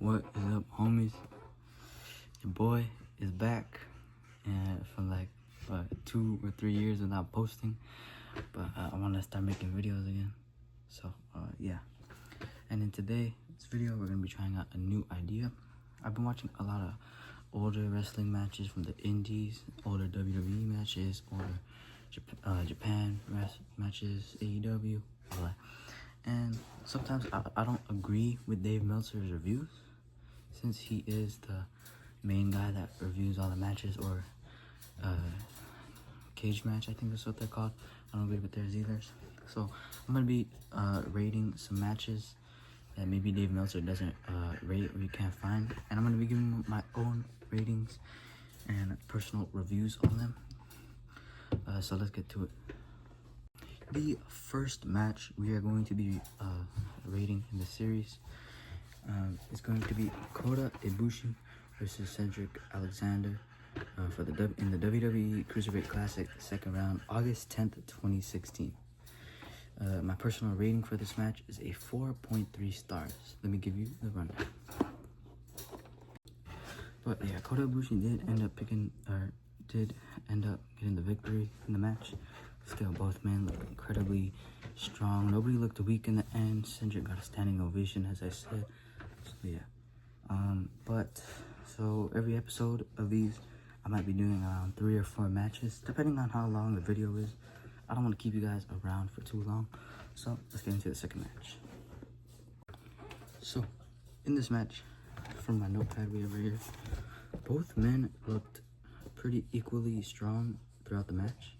What is up, homies? Your boy is back, and for like 2 or 3 years without posting, but I want to start making videos again. So yeah. And in today's video, we're gonna be trying out a new idea. I've been watching a lot of older wrestling matches from the indies, older WWE matches, older Japan matches, AEW, all that. And sometimes I don't agree with Dave Meltzer's reviews, since he is the main guy that reviews all the matches, or cage match, I think that's what they're called. I don't agree with theirs either. So I'm gonna be rating some matches that maybe Dave Meltzer doesn't rate or you can't find, and I'm gonna be giving my own ratings and personal reviews on them. So let's get to it. The first match we are going to be rating in the series is going to be Kota Ibushi versus Cedric Alexander in the WWE Cruiserweight Classic, second round, August 10th, 2016. My personal rating for this match is a 4.3 stars. Let me give you the rundown. But yeah, Kota Ibushi did end up getting the victory in the match. Still, both men looked incredibly strong. Nobody looked weak in the end. Cedric got a standing ovation, as I said. So yeah. So every episode of these, I might be doing around 3 or 4 matches, depending on how long the video is. I don't want to keep you guys around for too long. So let's get into the second match. So in this match, from my notepad we have right here, both men looked pretty equally strong throughout the match.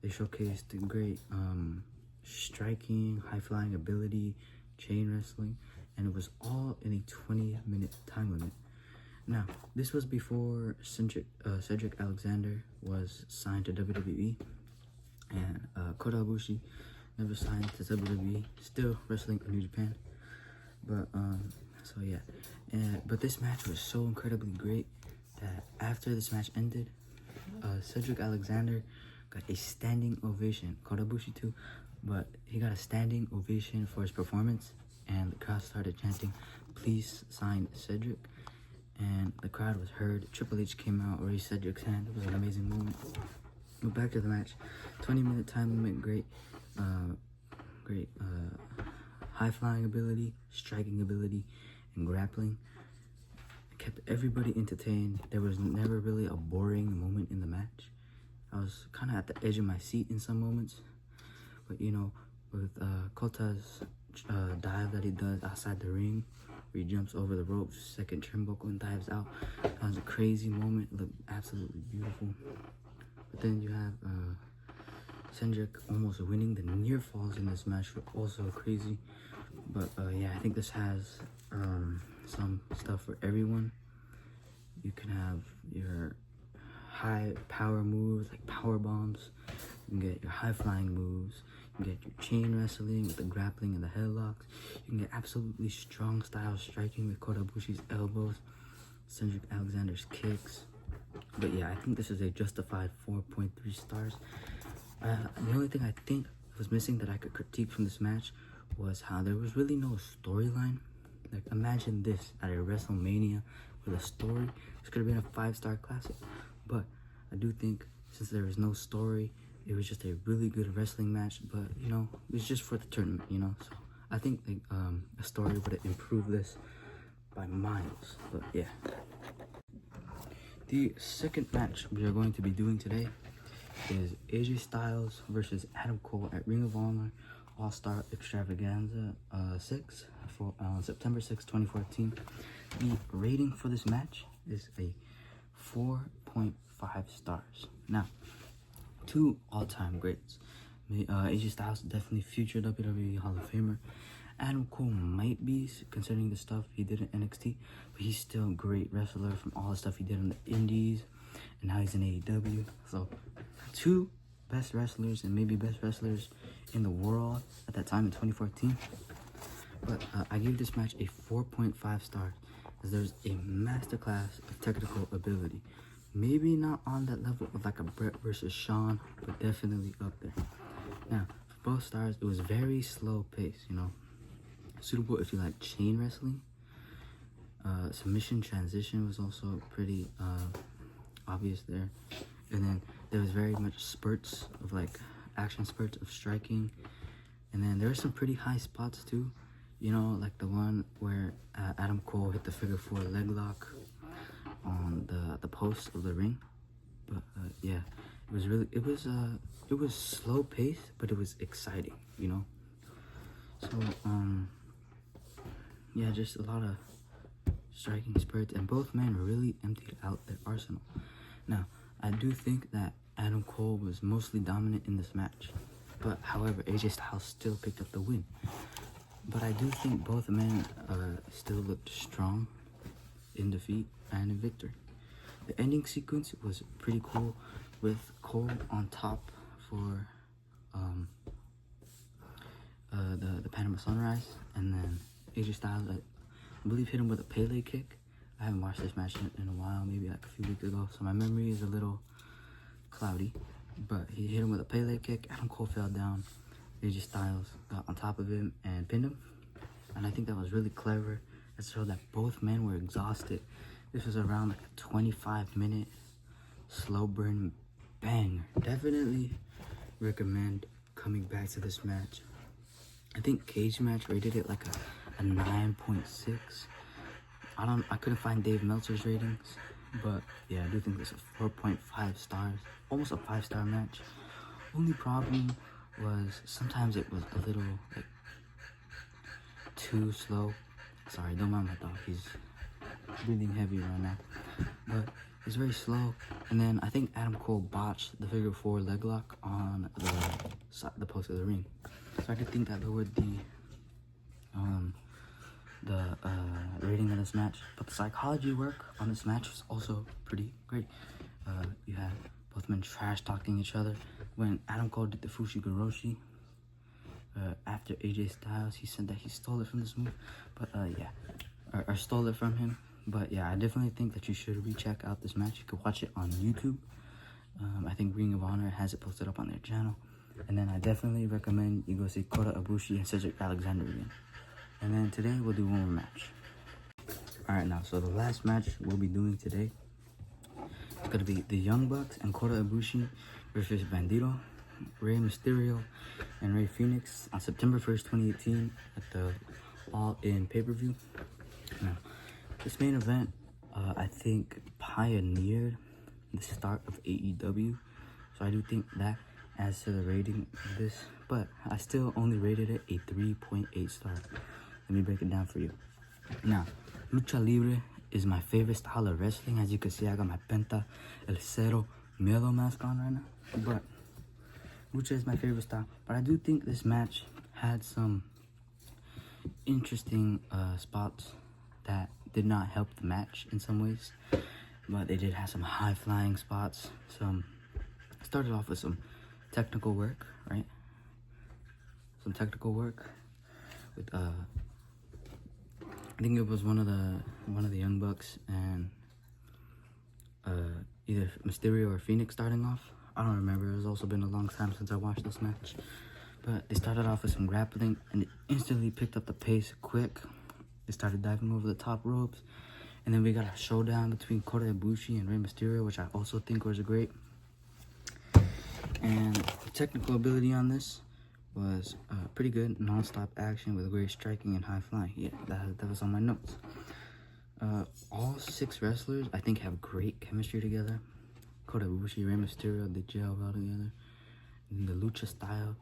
They showcased great striking, high-flying ability, chain wrestling, and it was all in a 20-minute time limit. Now, this was before Cedric Alexander was signed to WWE, and Kota Ibushi never signed to WWE, still wrestling in New Japan. But so yeah, but this match was so incredibly great that after this match ended, Cedric Alexander got a standing ovation. Kota Ibushi too, but he got a standing ovation for his performance, and the crowd started chanting, "Please sign Cedric." And the crowd was heard. Triple H came out, raised Cedric's hand. It was an amazing moment. But back to the match. 20-minute time limit, great high-flying ability, striking ability, and grappling. It kept everybody entertained. There was never really a boring moment in the match. I was kind of at the edge of my seat in some moments. But, you know, with Kota's dive that he does outside the ring, where he jumps over the ropes, second turnbuckle, and dives out. That was a crazy moment. It looked absolutely beautiful. But then you have Cedric almost winning. The near falls in this match were also crazy. But yeah, I think this has some stuff for everyone. You can have your high power moves like power bombs. You can get your high flying moves. You can get your chain wrestling with the grappling and the headlocks. You can get absolutely strong style striking with Kota Ibushi's elbows, Cedric Alexander's kicks. But yeah, I think this is a justified 4.3 stars. The only thing I think was missing that I could critique from this match was how there was really no storyline. Like, imagine this at a WrestleMania with a story. This could have been a 5-star classic. But I do think, since there was no story, it was just a really good wrestling match. But, you know, it was just for the tournament, you know. So I think a story would have improved this by miles. But yeah. The second match we are going to be doing today is AJ Styles versus Adam Cole at Ring of Honor All-Star Extravaganza 6 for September 6, 2014. The rating for this match is a 4.5 stars. Now, 2 all-time greats. AJ Styles, definitely future WWE Hall of Famer. Adam Cole might be, considering the stuff he did in NXT, but he's still a great wrestler from all the stuff he did in the indies, and now he's in AEW. So 2 best wrestlers, and maybe best wrestlers in the world at that time in 2014. But I gave this match a 4.5 stars, as there's a masterclass of technical ability. Maybe not on that level of like a Brett versus Shawn, but definitely up there. Now, for both stars, it was very slow pace, you know. Suitable if you like chain wrestling. Submission transition was also pretty obvious there. And then there was very much spurts of like action spurts of striking. And then there were some pretty high spots too. You know, like the one where Adam Cole hit the figure 4 leg lock on the post of the ring. But yeah, it was slow paced, but it was exciting, you know. So yeah, just a lot of striking spurts, and both men really emptied out their arsenal. Now, I do think that Adam Cole was mostly dominant in this match, but however, AJ Styles still picked up the win. But I do think both men still looked strong in defeat and in victory. The ending sequence was pretty cool, with Cole on top for the Panama Sunrise, and then AJ Styles, I believe, hit him with a Pele kick. I haven't watched this match in a while, maybe like a few weeks ago, so my memory is a little cloudy. But he hit him with a Pele kick. Adam Cole fell down. AJ Styles got on top of him and pinned him. And I think that was really clever. It showed that both men were exhausted. This was around like a 25-minute slow burn banger. Definitely recommend coming back to this match. I think Cage Match rated it like a 9.6. I couldn't find Dave Meltzer's ratings, but yeah, I do think this is 4.5 stars, almost a 5-star match. Only problem was sometimes it was a little like too slow. Sorry, don't mind my dog, he's breathing heavy right now. But it's very slow, and then I think Adam Cole botched the figure 4 leg lock on the post of the ring. So I did think that lowered the rating of this match, but the psychology work on this match was also pretty great. You had both men trash talking each other. When Adam Cole did the Fushigoroshi after AJ Styles, he said that he stole it from this move, but yeah, or stole it from him. But yeah, I definitely think that you should recheck out this match. You could watch it on YouTube. I think Ring of Honor has it posted up on their channel. And then I definitely recommend you go see Kota Ibushi and Cedric Alexander again. And then today we'll do one more match. Alright, now, so the last match we'll be doing today is going to be the Young Bucks and Kota Ibushi versus Bandido, Rey Mysterio, and Rey Fenix on September 1st, 2018 at the All-In pay-per-view. Now, this main event, I think, pioneered the start of AEW. So I do think that adds to the rating of this, but I still only rated it a 3.8 star. Let me break it down for you. Now, Lucha Libre is my favorite style of wrestling. As you can see, I got my Penta El Cero Miedo mask on right now. But Lucha is my favorite style. But I do think this match had some interesting spots that did not help the match in some ways. But they did have some high-flying spots. Started off with some technical work, right? Some technical work with I think it was one of the Young Bucks and either Mysterio or Fenix starting off. I don't remember. It's also been a long time since I watched this match. But they started off with some grappling and it instantly picked up the pace quick. They started diving over the top ropes. And then we got a showdown between Kota Ibushi and Rey Mysterio, which I also think was great. And the technical ability on this was pretty good. Non-stop action with great striking and high flying. Yeah, that was on my notes. All 6 wrestlers, I think, have great chemistry together. Kota Ibushi, Rey Mysterio, they gel well together. And the lucha style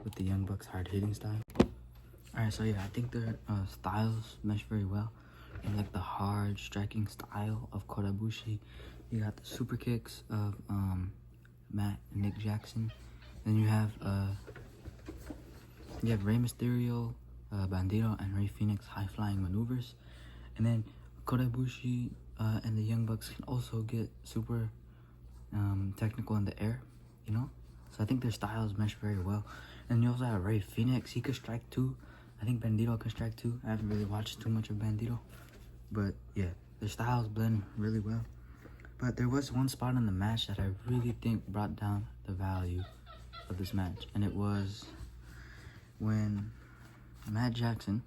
with the Young Bucks hard-hitting style. Alright, so yeah, I think their styles mesh very well. And like the hard striking style of Kota Ibushi. You got the super kicks of Matt and Nick Jackson. Then you have Rey Mysterio, Bandido, and Rey Fenix high-flying maneuvers. And then Kota Ibushi and the Young Bucks can also get super technical in the air, you know? So I think their styles mesh very well. And you also have Rey Fenix. He could strike too. I think Bandido can strike too. I haven't really watched too much of Bandido. But yeah, their styles blend really well. But there was one spot in the match that I really think brought down the value of this match. And it was when Matt Jackson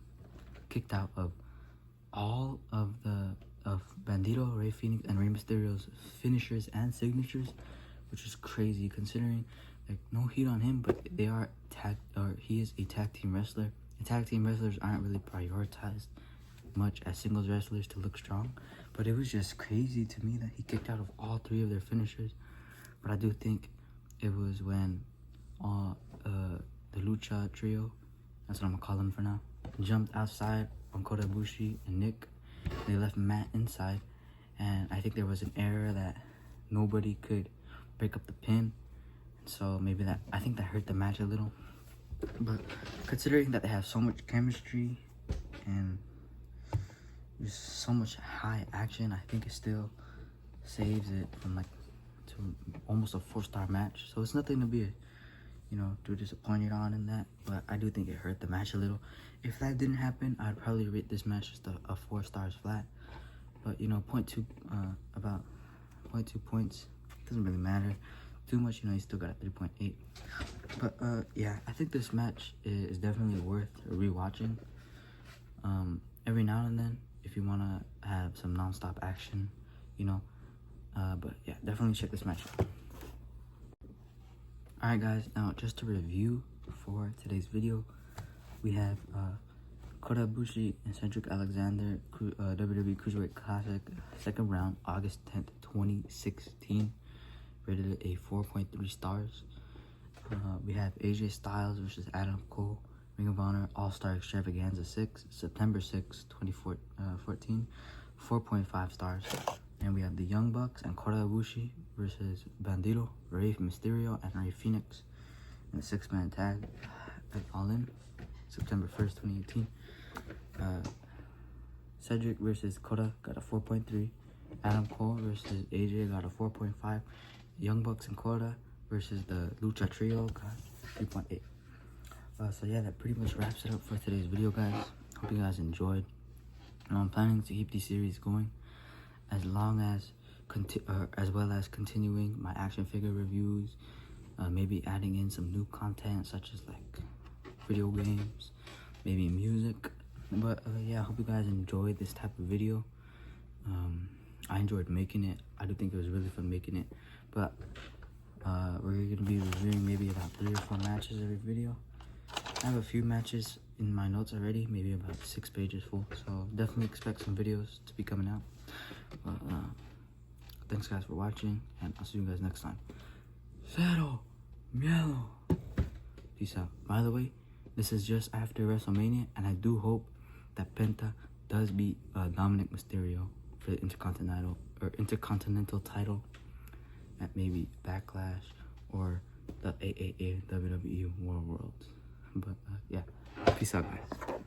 kicked out of all of Bandido, Rey Fenix, and Rey Mysterio's finishers and signatures, which is crazy considering like no heat on him, but he is a tag team wrestler. And tag team wrestlers aren't really prioritized much as singles wrestlers to look strong, but it was just crazy to me that he kicked out of all 3 of their finishers. But I do think it was when the Lucha Trio, that's what I'm gonna call them for now, jumped outside on Kota, Ibushi, and Nick. They left Matt inside, and I think there was an error that nobody could break up the pin, and so maybe I think that hurt the match a little. But considering that they have so much chemistry and just so much high action, I think it still saves it from like to almost a 4-star match. So it's nothing to be too disappointed on in that, but I do think it hurt the match a little. If that didn't happen, I'd probably rate this match just a 4 stars flat. But about 0.2 points doesn't really matter too much. You still got a 3.8. But yeah, I think this match is definitely worth rewatching every now and then if you want to have some non-stop action, but yeah, definitely check this match out. Alright guys, now just to review for today's video, we have Kota Ibushi and Cedric Alexander WWE Cruiserweight Classic, 2nd round, August 10th, 2016, rated a 4.3 stars. We have AJ Styles versus Adam Cole, Ring of Honor All-Star Extravaganza 6, September 6, 2014, 4.5 stars. And we have the Young Bucks and Kota Ibushi versus Bandido, Rey Mysterio, and Rey Fenix in a 6-man tag at All In, September 1st, 2018. Cedric versus Kota got a 4.3. Adam Cole versus AJ got a 4.5. Young Bucks and Kota versus the Lucha Trio got 3.8. So yeah, that pretty much wraps it up for today's video, guys. Hope you guys enjoyed. I'm planning to keep these series going as long as as well as continuing my action figure reviews, maybe adding in some new content such as like video games, maybe music. But yeah, I hope you guys enjoyed this type of video. I enjoyed making it. I do think it was really fun making it. But we're gonna be reviewing maybe about 3 or 4 matches every video. I have a few matches in my notes already, maybe about 6 pages full, so definitely expect some videos to be coming out. But thanks guys for watching, and I'll see you guys next time. Cero Mielo. Peace out. By the way, this is just after WrestleMania, and I do hope that Penta does beat Dominic Mysterio for the Intercontinental title at maybe Backlash or the AAA WWE Worlds. But yeah, peace out guys.